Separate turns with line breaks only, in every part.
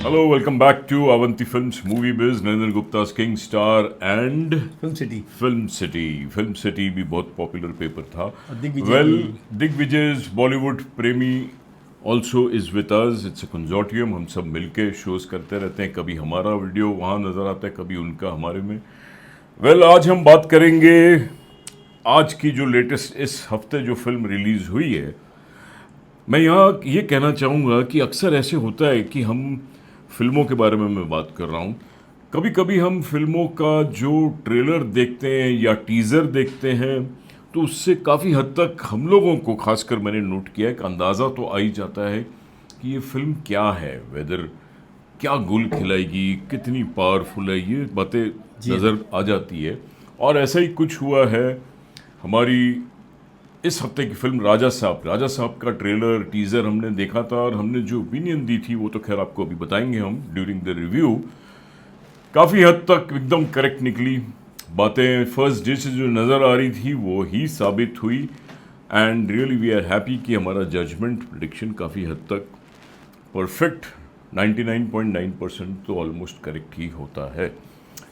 Hello, welcome back to Avanti Films Movie Biz. Narendra गुप्ता's King Star and Film City भी बहुत popular paper था. Well, दिग्विजय's Bollywood प्रेमी also is with us. It's a consortium. हम सब मिलके shows करते रहते हैं. कभी हमारा वीडियो वहाँ नज़र आता है, कभी उनका हमारे में. Well, आज हम बात करेंगे आज की जो लेटेस्ट इस हफ्ते जो फिल्म रिलीज़ हुई है. मैं यहाँ ये कहना चाहूँगा कि अक्सर ऐसे होता है कि हम फिल्मों के बारे में मैं बात कर रहा हूँ, कभी कभी हम फिल्मों का जो ट्रेलर देखते हैं या टीज़र देखते हैं तो उससे काफ़ी हद तक हम लोगों को, खासकर मैंने नोट किया है कि अंदाज़ा तो आ ही जाता है कि ये फिल्म क्या है, वेदर क्या गुल खिलाएगी, कितनी पावरफुल है, ये बातें नज़र आ जाती है. और ऐसा ही कुछ हुआ है हमारी इस हफ्ते की फिल्म राजा साहब का ट्रेलर टीज़र हमने देखा था और हमने जो ओपिनियन दी थी वो तो खैर आपको अभी बताएंगे हम ड्यूरिंग द रिव्यू. काफ़ी हद तक एकदम करेक्ट निकली बातें. फर्स्ट डे से जो नज़र आ रही थी वो ही साबित हुई and really we are happy कि हमारा जजमेंट प्रेडिक्शन काफ़ी हद तक परफेक्ट 99.9% तो ऑलमोस्ट करेक्ट ही होता है.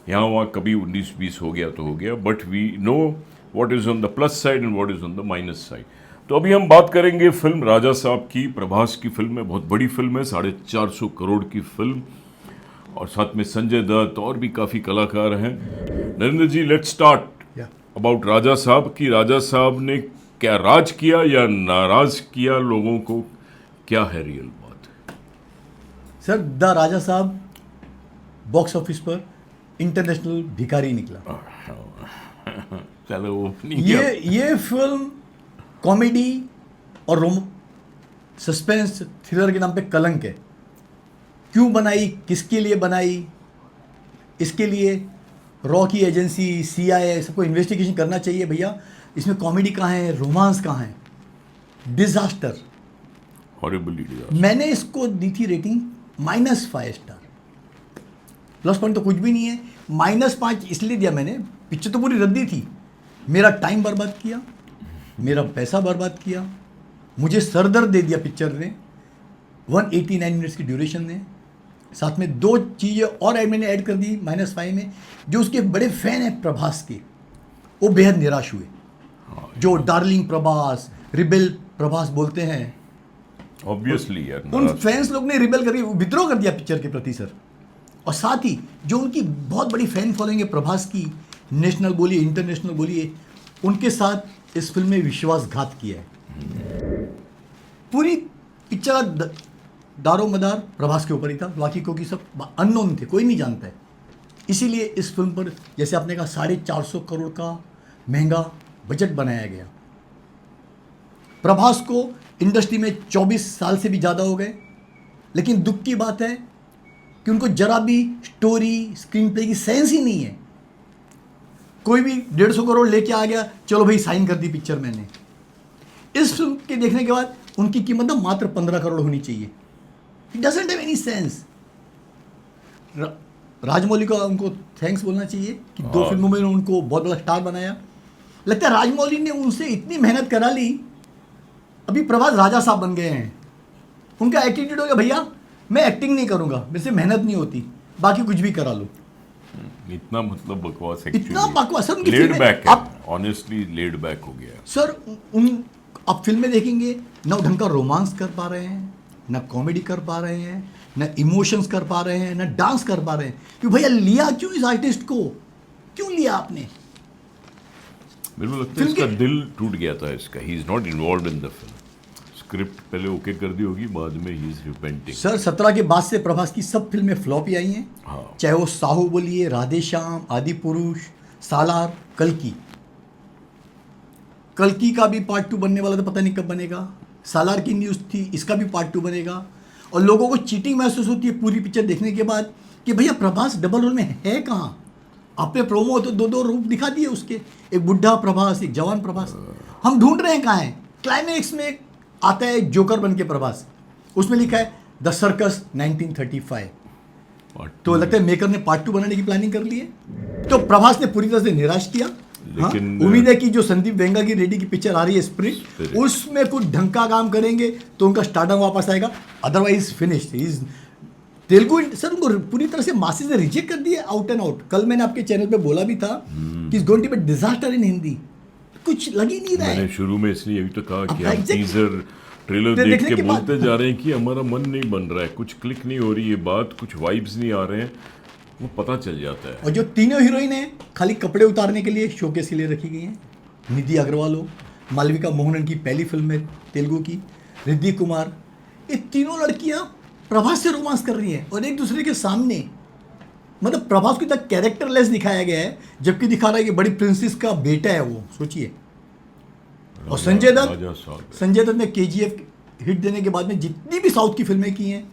यहाँ वहाँ कभी 19-20 हो गया तो हो गया, but we know what is on the plus side and what is on the minus side. तो अभी हम बात करेंगे फिल्म राजा साहब की. प्रभास की फिल्म है, बहुत बड़ी फिल्म है, 450 करोड़ की फिल्म और साथ में संजय दत्त और भी काफ़ी कलाकार हैं. नरेंद्र जी, लेट्स स्टार्ट अबाउट राजा साहब की. राजा साहब ने क्या राज किया या नाराज किया लोगों को, क्या है रियल बात?
सर, द राजा साहब बॉक्स ऑफिस पर इंटरनेशनल भिखारी निकला.
चलो,
ये फिल्म कॉमेडी और सस्पेंस थ्रिलर के नाम पे कलंक है. क्यों बनाई, किसके लिए बनाई, इसके लिए रॉ की एजेंसी, CIA सबको इन्वेस्टिगेशन करना चाहिए. भैया, इसमें कॉमेडी कहाँ है, रोमांस कहाँ है? Disaster,
horribly disaster.
मैंने इसको दी थी रेटिंग -5 स्टार. प्लस पॉइंट तो कुछ भी नहीं है. -5 इसलिए दिया मैंने, पिक्चर तो पूरी रद्दी थी. मेरा टाइम बर्बाद किया, मेरा पैसा बर्बाद किया, मुझे सरदर्द दे दिया पिक्चर ने. 189 मिनट्स की ड्यूरेशन ने. साथ में 2 चीज़ें और मैंने ऐड कर दी -5 में. जो उसके बड़े फैन हैं प्रभास के, वो बेहद निराश हुए. जो डार्लिंग प्रभास, रिबेल प्रभास बोलते हैं,
ऑब्वियसली यार,
उन फैंस लोग ने रिबेल करके विद्रोह कर दिया पिक्चर के प्रति सर. और साथ ही जो उनकी बहुत बड़ी फैन फॉलोइंग है प्रभास की, नेशनल बोलिए इंटरनेशनल बोलिए, उनके साथ इस फिल्म में विश्वासघात किया है. पूरी पिक्चर का दारोमदार प्रभास के ऊपर ही था. बाकी क्योंकि सब अननोन थे, कोई नहीं जानता है. इसीलिए इस फिल्म पर, जैसे आपने कहा, 450 करोड़ का महंगा बजट बनाया गया. प्रभास को इंडस्ट्री में 24 साल से भी ज़्यादा हो गए, लेकिन दुख की बात है कि उनको जरा भी स्टोरी, स्क्रीन प्ले की सेंस ही नहीं है. कोई भी 150 करोड़ लेके आ गया, चलो भाई साइन कर दी पिक्चर मैंने. इस फिल्म के देखने के बाद उनकी कीमत ना मात्र 15 करोड़ होनी चाहिए. It doesn't have any sense. Rajamouli को उनको थैंक्स बोलना चाहिए कि 2 फिल्मों में उनको बहुत बड़ा स्टार बनाया. लगता है राजमौली ने उनसे इतनी मेहनत करा ली, अभी प्रभास राजा साहब बन गए हैं. उनका एटीट्यूड हो गया, भैया मैं एक्टिंग नहीं करूंगा, मेरे से मेहनत नहीं होती, बाकी कुछ भी करा लो.
इतना मतलब बकवास,
इतना बकवास सर.
लेड बैक है, ऑनेस्टली लेड बैक हो गया
सर. आप फिल्में देखेंगे ना, ढंग का रोमांस कर पा रहे हैं, ना कॉमेडी कर पा रहे हैं, ना इमोशंस कर पा रहे हैं, ना डांस कर पा रहे हैं. कि भैया लिया क्यों इस आर्टिस्ट को, क्यों लिया आपने?
मेरे को लगता है इसका दिल टूट गया था इसका. He is not involved in the film. Script पहले ओके कर दी होगी, बाद में ही इज रिपेंटिंग.
सर, 17 के बाद से प्रभास की सब फिल्में फ्लॉप ही आई हैं.
हाँ.
चाहे वो साहू बोलिए, राधे श्याम, आदि पुरुष, सालार, कल्कि का भी पार्ट 2 बनने वाला था, पता नहीं कब बनेगा. सालार की न्यूज़ थी, इसका भी पार्ट 2 बनेगा. और लोगों को चीटिंग महसूस होती है पूरी पिक्चर देखने के बाद कि भैया प्रभास डबल रोल में है कहाँ. आपने प्रोमो तो 2 रूप दिखा दिए उसके, एक बुढ़ा प्रभास, एक जवान प्रभास. हम ढूंढ रहे हैं कहाँ है. क्लाइमैक्स में आता है जोकर बन के प्रभास, उसमें लिखा है द सर्कस 1935. तो लगता है मेकर ने पार्ट 2 बनाने की प्लानिंग कर ली है. तो प्रभास ने पूरी तरह से निराश किया. लेकिन उम्मीद है कि जो संदीप वेंगा की रेडी की पिक्चर आ रही है स्पिरिट, उसमें कुछ ढंग का काम करेंगे तो उनका स्टार्डम वापस आएगा. Otherwise finished. Is Telugu sir उनको पूरी तरह से मासी से रिजेक्ट कर दिए आउट एंड आउट। कल मैंने आपके चैनल पे बोला भी था कि is going to be disaster in Hindi, कुछ लग ही नहीं रहा है।
मैंने शुरू में इसलिए अभी तो कहा कि
अब
हम
exact-
टीजर ट्रेलर
तो
देख
देखने
के
के बाद-
बोलते जा रहे हैं कि हमारा मन नहीं बन रहा है, कुछ क्लिक नहीं हो रही है बात, कुछ वाइब्स नहीं आ रहे हैं, वो पता चल जाता है।
और जो तीनों हीरोइन हैं खाली कपड़े उतारने के लिए शोकेस के लिए रखी गई हैं। निधि अग्रवाल हो, मालविका मोहनन की पहली फिल्म है तेलुगु की, रिद्धि कुमार, ये तीनों लड़कियां प्रभास से रोमांस कर रही हैं और एक दूसरे के सामने। मतलब प्रभास को इतना कैरेक्टरलेस दिखाया गया है, जबकि दिखा रहा है कि बड़ी प्रिंसेस का बेटा है वो, सोचिए। और संजय
राजा साहब।
दत्त ने केजीएफ हिट देने के बाद में जितनी भी साउथ की फिल्में की हैं,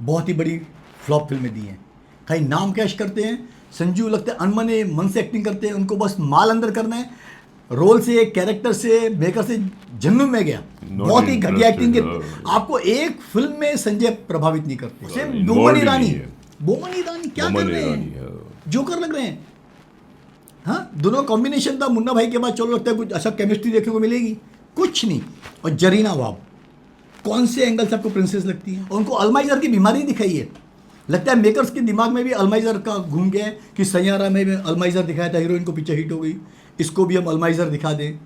बहुत ही बड़ी फ्लॉप फिल्में दी हैं। कहीं नाम कैश करते हैं, संजू लगता है अनमने मन से एक्टिंग करते हैं, उनको बस माल अंदर करना है, रोल से, कैरेक्टर से, मेकर से जन्म में गया। बहुत ही घटिया एक्टिंग के आपको एक फिल्म में संजय प्रभावित नहीं करते। सेम बोमन ईरानी क्या कर रहे हैं, जोकर लग रहे हैं। हाँ, दोनों कॉम्बिनेशन था मुन्ना भाई के बाद, चलो लगता है कुछ अच्छा केमिस्ट्री देखने को मिलेगी, कुछ नहीं। और जरीना वाब कौन से एंगल से आपको प्रिंसेस लगती है, और उनको अल्माइजर की बीमारी दिखाई है। लगता है मेकर्स के दिमाग में भी अल्माइजर का घूम गया है कि सैयारा में भी अल्माइजर दिखाया था, हीरोइन को पिक्चर हिट हो गई, इसको भी हम अल्माइजर दिखा दें।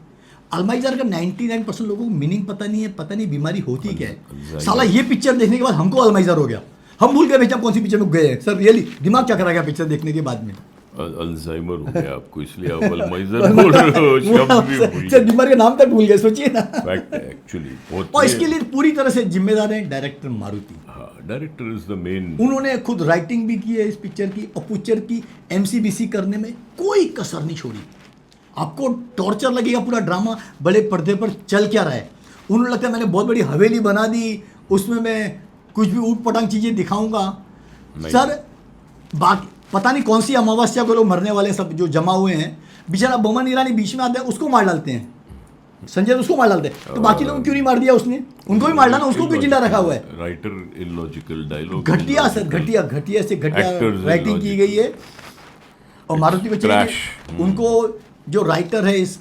अल्माइजर का 99% लोगों को मीनिंग पता नहीं है, पता नहीं बीमारी होती क्या है। साला ये पिक्चर देखने के बाद हमको अल्माइजर हो गया, हम भूल गए भैया कौन सी पिक्चर में गए हैं। सर रियली दिमाग क्या करा गया पिक्चर देखने के बाद में।
अल्जाइमर हो गया आपको, इसलिए आप अल्माइजर बोल रहे हो, शब्द भी भूल
सर बीमारी का नाम तक भूल गए, सोचिए ना।
फैक्ट है एक्चुअली।
और इसके लिए पूरी तरह से जिम्मेदार है डायरेक्टर मारुति।
हाँ, डायरेक्टर इज द मेन।
उन्होंने खुद राइटिंग भी की है इस पिक्चर की, और पिक्चर की एमसीबीसी करने में कोई कसर नहीं छोड़ी। आपको टॉर्चर लगेगा पूरा ड्रामा बड़े पर्दे पर चल क्या रहा है। उन्होंने लगता है मैंने बहुत बड़ी हवेली बना दी, उसमें मैं कुछ भी ऊट पटांग चीज़ें दिखाऊंगा। सर बाकी पता नहीं कौन सी अमावस्या को लोग मरने वाले सब जो जमा हुए हैं, बेचारा बोमन ईरानी बीच में आते हैं, उसको मार डालते हैं, संजय उसको मार डालते हैं। तो बाकी लोगों क्यों नहीं मार दिया उसने, उनको भी मार डाला, उसको क्यों जिंदा रखा हुआ है।
राइटर इलॉजिकल डायलॉग,
घटिया सर, घटिया से घटिया राइटिंग की गई है। और मारुति पिक्चर उनको जो राइटर है इस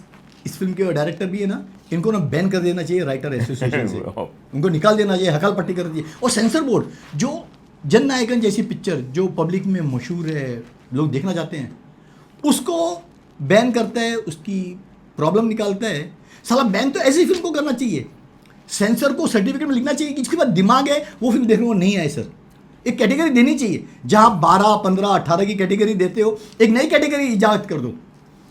फिल्म के डायरेक्टर भी है ना, इनको ना बैन कर देना चाहिए राइटर एसोसिएशन से, उनको निकाल देना चाहिए, हकाल पट्टी कर दीजिए। और सेंसर बोर्ड जो जन नायकन जैसी पिक्चर जो पब्लिक में मशहूर है, लोग देखना चाहते हैं, उसको बैन करता है, उसकी प्रॉब्लम निकालता है। साला बैन तो ऐसी फिल्म को करना चाहिए, सेंसर को सर्टिफिकेट में लिखना चाहिए कि जिसके पास दिमाग है वो फिल्म देखने को नहीं आए। सर एक कैटेगरी देनी चाहिए, जहाँ 12, 15, 18 की कैटेगरी देते हो, एक नई कैटेगरी इजाद कर दो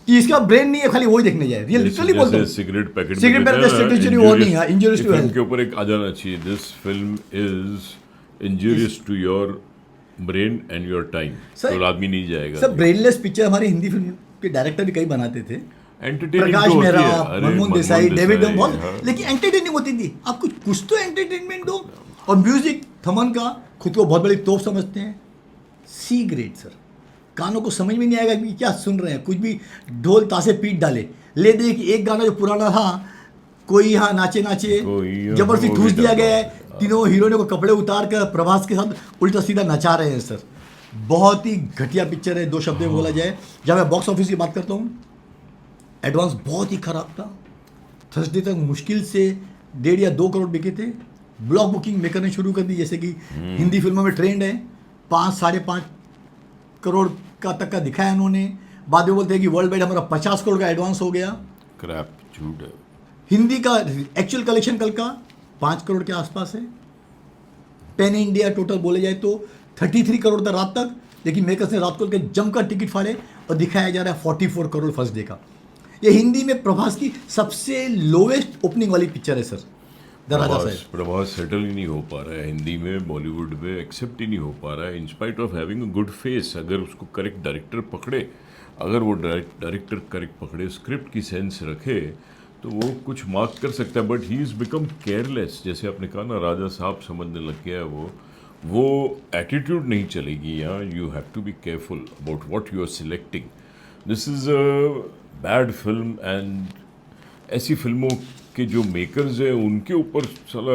कि इसका ब्रेन नहीं है, खाली वही देखने जाए। रियल लिटरली बोलते हैं,
सिगरेट पैकेट
स्टैट्यूटरी वार्निंग है, इंजूरियस टू हेल्थ
के ऊपर एक आ जाना चाहिए, this film is injurious to your brain and your time, तो आदमी नहीं जाएगा।
सर ब्रेनलेस पिक्चर हमारी हिंदी फिल्म के डायरेक्टर भी कई बनाते थे,
एंटरटेनिंग
प्रकाश
तो
मेहरा,
होती है,
मनमोहन देसाई, डेविड
हाँ।
बहुत, लेकिन एंटरटेनिंग होती थी। आप कुछ तो एंटरटेनमेंट दो। और म्यूजिक थमन का खुद को बहुत बड़ी तोप समझते हैं, सी ग्रेड सर। कानों को समझ में नहीं आएगा कि क्या सुन रहे हैं, कुछ भी ढोल तासे पीट डाले। ले दे कि एक गाना जो पुराना था, कोई यहाँ नाचे नाचे, जबरदस्ती ठूस दिया गया है, तीनों हीरोइनों को कपड़े उतार कर प्रभास के साथ उल्टा सीधा नचा रहे हैं। सर बहुत ही घटिया पिक्चर है, 2 शब्द में बोला जाए। जब मैं बॉक्स ऑफिस की बात करता हूँ, एडवांस बहुत ही खराब था, थर्सडे तक मुश्किल से 1.5 या 2 करोड़ बिके थे। ब्लॉक बुकिंग मेकर ने शुरू कर दी, जैसे कि हिंदी फिल्मों में ट्रेंड है, 5, 5.5 करोड़ का तक का दिखाया उन्होंने। बाद में बोलते हैं कि वर्ल्ड वाइड हमारा 50 करोड़ का एडवांस हो गया।
क्रैप, झूठ है।
हिंदी का एक्चुअल कलेक्शन कल का 5 करोड़ के आसपास है। पैन इंडिया टोटल बोले जाए तो 33 करोड़ था रात तक, लेकिन मेकर्स ने रात को के जमकर टिकट फाड़े और दिखाया जा रहा है 44 करोड़ फर्स्ट डे का। ये हिंदी में प्रभास की सबसे लोवेस्ट ओपनिंग वाली पिक्चर है सर, द राजा साहब।
प्रभास सेटल ही नहीं हो पा रहा है हिंदी में, बॉलीवुड में एक्सेप्ट ही नहीं हो पा रहा है, in spite of having a good face. अगर उसको करेक्ट डायरेक्टर पकड़े, अगर वो डायरेक्टर करेक्ट पकड़े, स्क्रिप्ट की सेंस रखे, तो वो कुछ मार्क कर सकता है। But he is become careless, जैसे आपने कहा ना, राजा साहब समझने लग गया है वो एटीट्यूड नहीं चलेगी यहाँ। You have to be careful about what you are selecting. This is a bad film, and ऐसी फिल्मों के जो मेकर्स हैं उनके ऊपर साला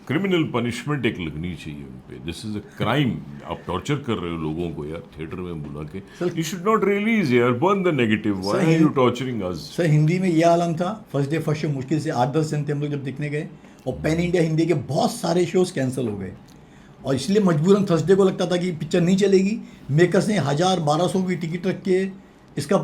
क्रिमिनल पनिशमेंट एक लगनी चाहिए उन पे। दिस इज अ क्राइम, आप टॉर्चर कर रहे हो लोगों को यार, थिएटर में बुला के। यू शुड नॉट रिलीज यार, burn the negative, why are you torturing us.
Sir Hindi में ये आलम था, फर्स्ट डे फर्स्ट शो मुश्किल से 8-10 दिन थे हम लोग जब दिखने गए, और पैन इंडिया हिंदी के बहुत सारे शोज कैंसिल हो गए। और इसलिए मजबूरन थर्सडे को लगता था कि पिक्चर नहीं चलेगी। मेकर्स ने 1000-1200 की टिकट रख के इसका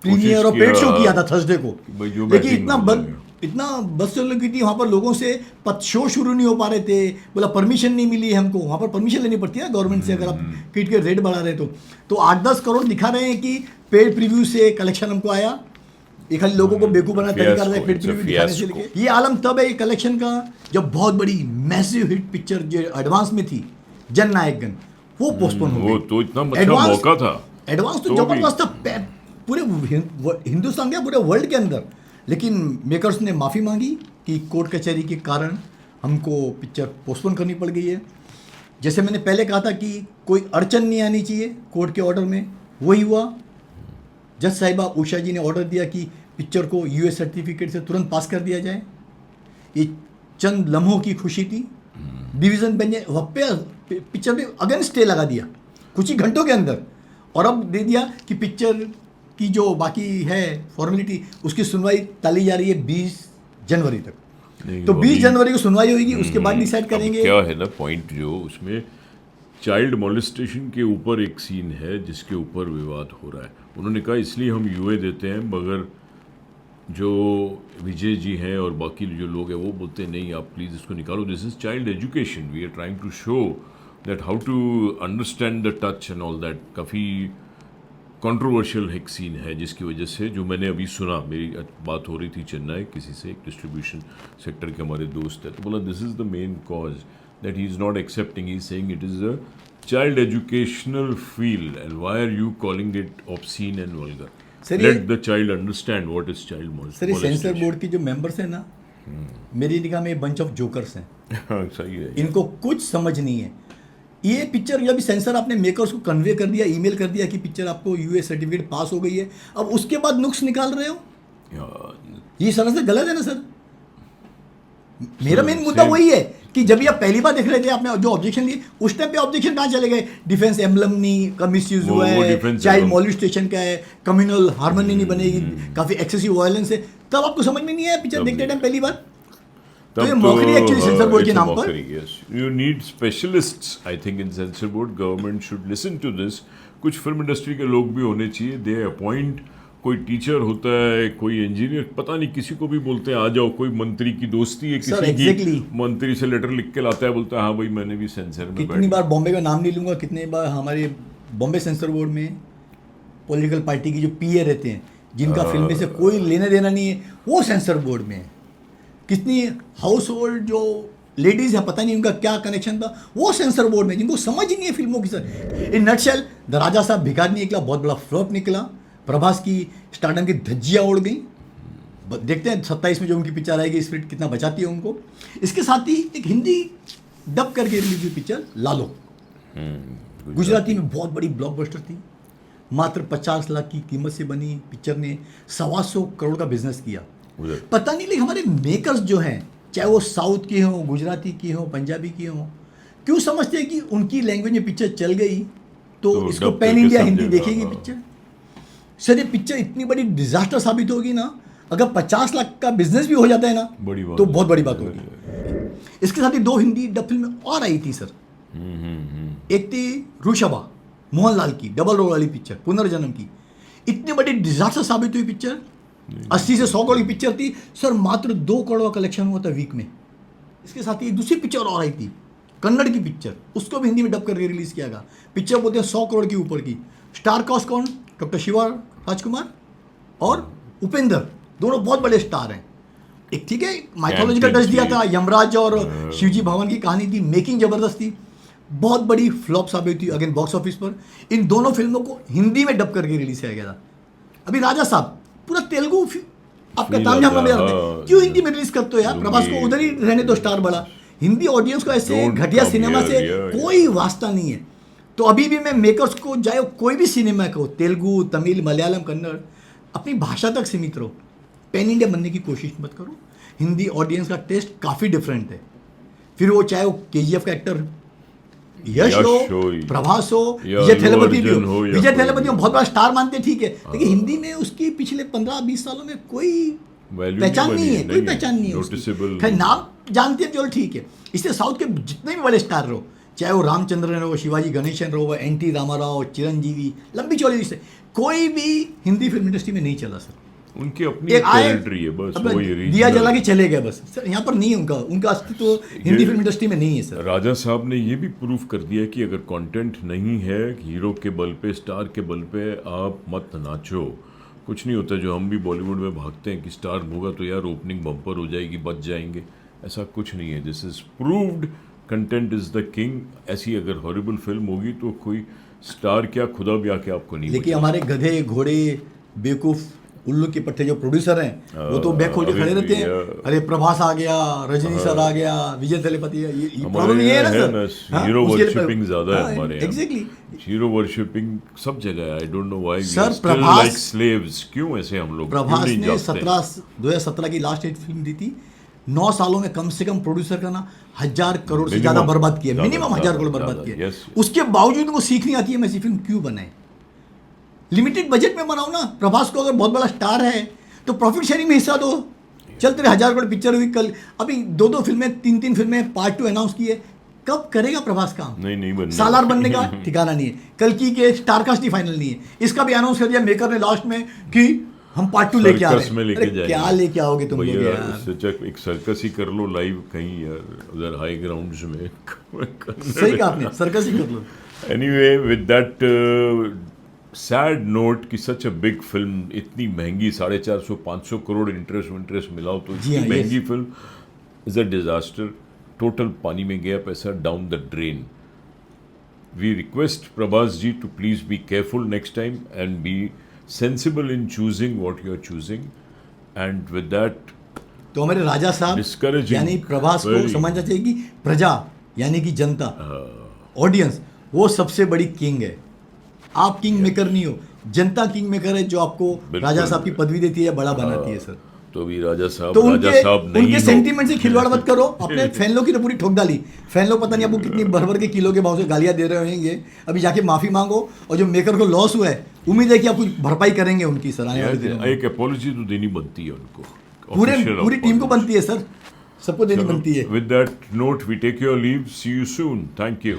प्रीमियर और पेड शो किया था थर्सडे को।
भाई जो
लेकिन
बैटिंग
इतना बस चल रही थी वहाँ पर, लोगों से शो शुरू नहीं हो पा रहे थे, बोला परमिशन नहीं मिली हमको। वहाँ पर परमिशन लेनी पड़ती है ना गवर्नमेंट से, अगर आप टिकट के रेट बढ़ा रहे तो 8-10 करोड़ दिखा रहे हैं कि पेड प्रीव्यू से कलेक्शन हमको आया। ये खाली लोगों को बेवकूफ बनाना तरीका है पेड प्रीव्यू दिखाने से लेके। ये आलम तब है ये कलेक्शन का जब बहुत बड़ी मैसिव हिट पिक्चर जो एडवांस में थी, जन नायक गण, वो पोस्टपोन हो गई।
वो तो इतना अच्छा मौका था,
एडवांस तो जबरदस्त था पूरे हिंदुस्तान के, पूरे वर्ल्ड के अंदर। लेकिन मेकर्स ने माफ़ी मांगी कि कोर्ट कचहरी के कारण हमको पिक्चर पोस्टपोन करनी पड़ गई है। जैसे मैंने पहले कहा था कि कोई अड़चन नहीं आनी चाहिए कोर्ट के ऑर्डर में, वही हुआ। जज साहिबा उषा जी ने ऑर्डर दिया कि पिक्चर को यूएस सर्टिफिकेट से तुरंत पास कर दिया जाए। ये चंद लम्हों की खुशी थी। डिवीज़न बेंच ने पिक्चर पे अगेंस्ट स्टे लगा दिया कुछ ही घंटों के अंदर, और अब दे दिया कि पिक्चर की जो बाकी है फॉर्मेलिटी उसकी सुनवाई टाली जा रही है 20 जनवरी तक। तो 20 जनवरी को सुनवाई होगी, उसके बाद डिसाइड करेंगे।
क्या है ना पॉइंट, जो उसमें चाइल्ड मोलेस्टेशन के ऊपर एक सीन है जिसके ऊपर विवाद हो रहा है। उन्होंने कहा इसलिए हम यूए देते हैं, मगर जो विजय जी हैं और बाकी जो लोग हैं वो बोलते हैं नहीं आप प्लीज़ इसको निकालो, this is child education, we are trying to show that how to understand the touch and all that. काफ़ी कंट्रोवर्शियल एक सीन है जिसकी वजह से, जो मैंने अभी सुना, मेरी बात हो रही थी चेन्नई किसी से, एक डिस्ट्रीब्यूशन सेक्टर के हमारे दोस्त है, तो बोला this is the main cause that he is not accepting, he is saying it is a child educational field and why are you calling it obscene and vulgar, let the child understand what is child molestation.
Sir ये censor board की जो members हैं ना, मेरी निगाह में bunch of jokers हैं।
सही है,
इनको कुछ समझ नहीं है। ये पिक्चर जब सेंसर आपने मेकर्स को कन्वे कर दिया, ईमेल कर दिया कि पिक्चर आपको यूएस सर्टिफिकेट पास हो गई है, अब उसके बाद नुक्स निकाल रहे हो, ये सरल से गलत है ना सर। मेरा मेन मुद्दा वही है कि जब ये आप पहली बार देख रहे थे, आपने जो ऑब्जेक्शन ली उस टाइम पे ऑब्जेक्शन कहाँ चले गए? डिफेंस एम्बलमनी का मिसयूज हुआ है, चाइल्ड मॉलेस्टेशन का है, कम्युनल हार्मनी नहीं बनेगी, काफी एक्सेसिव वायलेंस है, तब आपको समझ में नहीं आया पिक्चर देखते टाइम पहली बार। तो ये मौखरी एक्चुअली सेंसर बोर्ड के नाम पर।
Yes, you need specialists. I think in censor board, government should listen to this. कुछ फिल्म इंडस्ट्री के लोग भी होने चाहिए। दे अपॉइंट, कोई टीचर होता है, कोई इंजीनियर, पता नहीं किसी को भी बोलते हैं आ जाओ, कोई मंत्री की दोस्ती है किसी की, मंत्री से लेटर लिख के लाता है, बोलता है हाँ भाई मैंने भी सेंसर में।
कितनी बार बॉम्बे का नाम नहीं लूंगा, कितनी बार हमारे बॉम्बे सेंसर बोर्ड में पॉलिटिकल पार्टी की जो पीए रहते हैं, जिनका फिल्म से कोई लेना देना नहीं है, वो सेंसर बोर्ड में है। कितनी हाउस होल्ड जो लेडीज़ है, पता नहीं उनका क्या कनेक्शन था, वो सेंसर बोर्ड में, जिनको समझ ही नहीं है फिल्मों की। सर इन नटशेल द राजा साहब भिखारी निकला, बहुत बड़ा फ्लॉप निकला। प्रभास की स्टार्डम की धज्जियाँ उड़ गई। देखते हैं 27 में जो उनकी पिक्चर आएगी स्पिरिट कितना बचाती है उनको। इसके साथ ही एक हिंदी डब करके रिलीज हुई पिक्चर लालो, गुजराती में बहुत बड़ी ब्लॉकबस्टर थी। मात्र 50 लाख की कीमत से बनी पिक्चर ने 125 करोड़ का बिजनेस किया। पता नहीं, लेकिन हमारे मेकर्स जो हैं, चाहे वो साउथ के हों, गुजराती की हों, पंजाबी की हों, क्यों समझते हैं कि उनकी लैंग्वेज में पिक्चर चल गई तो इसको पैन इंडिया हिंदी देखेगी पिक्चर। सर ये पिक्चर इतनी बड़ी डिजास्टर साबित होगी ना, अगर 50 लाख का बिजनेस भी हो जाता है ना तो बहुत बड़ी बात होगी। इसके साथ ही 2 हिंदी डब फिल्में और आई थी सर। एक थी रुशबा, मोहनलाल की डबल रोल वाली पिक्चर, पुनर्जन्म की। इतनी बड़ी डिजास्टर साबित हुई पिक्चर, 80 से 100 करोड़ की पिक्चर थी सर, मात्र 2 करोड़ का कलेक्शन हुआ था वीक में। इसके साथ ही एक दूसरी पिक्चर और आई थी, कन्नड़ की पिक्चर, उसको भी हिंदी में डब करके रिलीज किया गया। पिक्चर बोलते हैं 100 करोड़ के ऊपर की। स्टार कास्ट कौन? डॉक्टर शिवा राजकुमार और उपेंद्र, दोनों बहुत बड़े स्टार हैं। एक ठीक है माइथोलॉजिकल टच दिया था, यमराज और शिवजी भगवान की कहानी थी, मेकिंग जबरदस्त थी, बहुत बड़ी फ्लॉप साबित हुई अगेन बॉक्स ऑफिस पर। इन दोनों फिल्मों को हिंदी में डब करके रिलीज किया गया था। अभी राजा साहब पूरा तेलुगु आपका तामझाम में क्यों हिंदी में रिलीज करते हो यार? प्रभास को उधर ही रहने दो स्टार बड़ा। हिंदी ऑडियंस को ऐसे घटिया सिनेमा से कोई वास्ता नहीं है। तो अभी भी मैं मेकर्स को, चाहे कोई भी सिनेमा को, तेलुगु, तमिल, मलयालम, कन्नड़, अपनी भाषा तक सीमित रहो, पैन इंडिया बनने की कोशिश मत करो। हिंदी ऑडियंस का टेस्ट काफ़ी डिफरेंट है। फिर वो चाहे वो KGF का एक्टर यश हो, प्रभास हो, विजय थेलपति भी हो। विजय थेलपति को बहुत बड़ा स्टार मानते हैं, ठीक है, लेकिन हिंदी में उसकी पिछले 15-20 सालों में कोई पहचान नहीं है, कोई पहचान नहीं है। खैर नाम जानते हैं जो ठीक है। इससे साउथ के जितने भी बड़े स्टार रहो, चाहे वो रामचंद्रन हो, शिवाजी गणेशन हो, NT रामाराव, चिरंजीवी, लंबी चौड़ी लिस्ट है, कोई भी हिंदी फिल्म इंडस्ट्री में नहीं चला सर।
उनकी अपनी
एक आए,
टेरिटरी है बस,
अब
वही
दिया
regional।
जला के चले गए बस सर, यहाँ पर नहीं है उनका अस्तित्व हिंदी फिल्म इंडस्ट्री में नहीं है सर।
राजा साहब ने ये भी प्रूव कर दिया कि अगर कंटेंट नहीं है, हीरो के बल पे, स्टार के बल पे आप मत नाचो। कुछ नहीं होता जो हम भी बॉलीवुड में भागते हैं कि स्टार होगा तो यार ओपनिंग बम्पर हो जाएगी, बच जाएंगे, ऐसा कुछ नहीं है। This is proved, content is the king. ऐसी अगर हॉरिबल फिल्म होगी तो कोई स्टार क्या, खुदा भी आके आपको नहीं
लेकिन हमारे गधे घोड़े बेवकूफ उल्लू के पट्टे जो प्रोड्यूसर हैं वो तो बैक खोल के खड़े रहते हैं, अरे प्रभास आ गया, रजनी सर आ गया, विजय थलेपति, ये प्रॉब्लम ये है ना सर।
हीरो वर्शिपिंग ज्यादा है हमारे यहाँ।
एग्जैक्टली,
हीरो वर्शिपिंग सब जगह है। I don't know why
sir,
we still like slaves. क्यों ऐसे हम लोग
प्रभास
क्यों नहीं
ने
जागते?
2017 की लास्ट हिट फिल्म दी थी, 9 सालों में कम से कम प्रोड्यूसर का ना 1000 करोड़ से ज्यादा बर्बाद किया, मिनिमम 1000 करोड़ बर्बाद किया। उसके बावजूद उनको सीख नहीं आती है मैं ऐसी फिल्म क्यों बनाए। लिमिटेड बजट में बनाओ ना। प्रभास को अगर बहुत बड़ा स्टार है तो प्रॉफिट शेयरिंग में हिस्सा दो। चल तेरे 1000 करोड़ पिक्चर हुई, कल अभी 2 फिल्में 3 फिल्में पार्ट 2 अनाउंस की है, कब करेगा प्रभास काम?
नहीं बनने
सालार बनने का ठिकाना नहीं है। कल की के स्टार कास्ट ही फाइनल नहीं है, इसका भी अनाउंस कर दिया मेकर ने लास्ट में कि हम पार्ट 2 लेके आ रहे हैं। अरे क्या लेके आओगे तुम लोग यार?
एक सर्कस ही कर लो लाइव कहीं यार, उधर हाई ग्राउंड्स में।
सही कहा आपने, सर्कस ही कर लो।
Anyway, with that sad note कि सच अ बिग फिल्म, इतनी महंगी, 450-500 करोड़ इंटरेस्ट मिलाओ तो इतनी महंगी film is a disaster. Total पानी में गया पैसा, down the drain. We request Prabhas ji to please be careful next time and be sensible in choosing what you are choosing, and with that
तो हमारे राजा साहब
discouraging,
यानी प्रभास को समझना चाहिए कि प्रजा यानी कि जनता, ऑडियंस, वो सबसे बड़ी किंग है। आप किंग मेकर नहीं हो, जनता किंग मेकर है जो आपको राजा साहब की पदवी देती है, बड़ा बनाती है सर।
तो भी राजा साहब
तो
राजा साहब नहीं,
उनके सेंटीमेंट से खिलवाड़ मत करो। अपने फैन लोग की तो पूरी ठोक डाली। फैन लोग पता नहीं आपको कितनी भर के किलो के भाव से गालियां दे रहे होंगे। अभी जाके माफी मांगो, और जो मेकर को लॉस हुआ है उम्मीद है कि आप कुछ भरपाई करेंगे उनकी सर। आने वाले दिनों में
एक अपॉलजी तो देनी बनती है उनको,
पूरी टीम को बनती है सर, सबको देनी बनती है।
With that note we take your leave, see you soon, thank you.